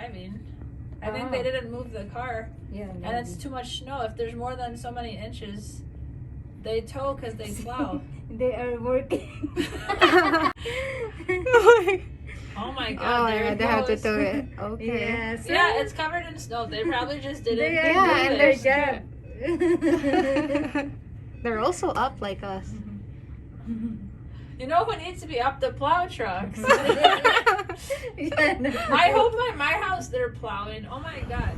driving. I think they didn't move the car. Yeah. And it's too much snow. If there's more than so many inches, they tow because they plow. They are working. Oh my god. Oh my there god, it they have to goes. tow it. Okay. Yes. Yeah, it's covered in snow. They probably just didn't. They are Yeah, doing and their job. They're also up like us. You know who needs to be up? The plow trucks. Yeah, no. I hope at my house they're plowing. Oh my god.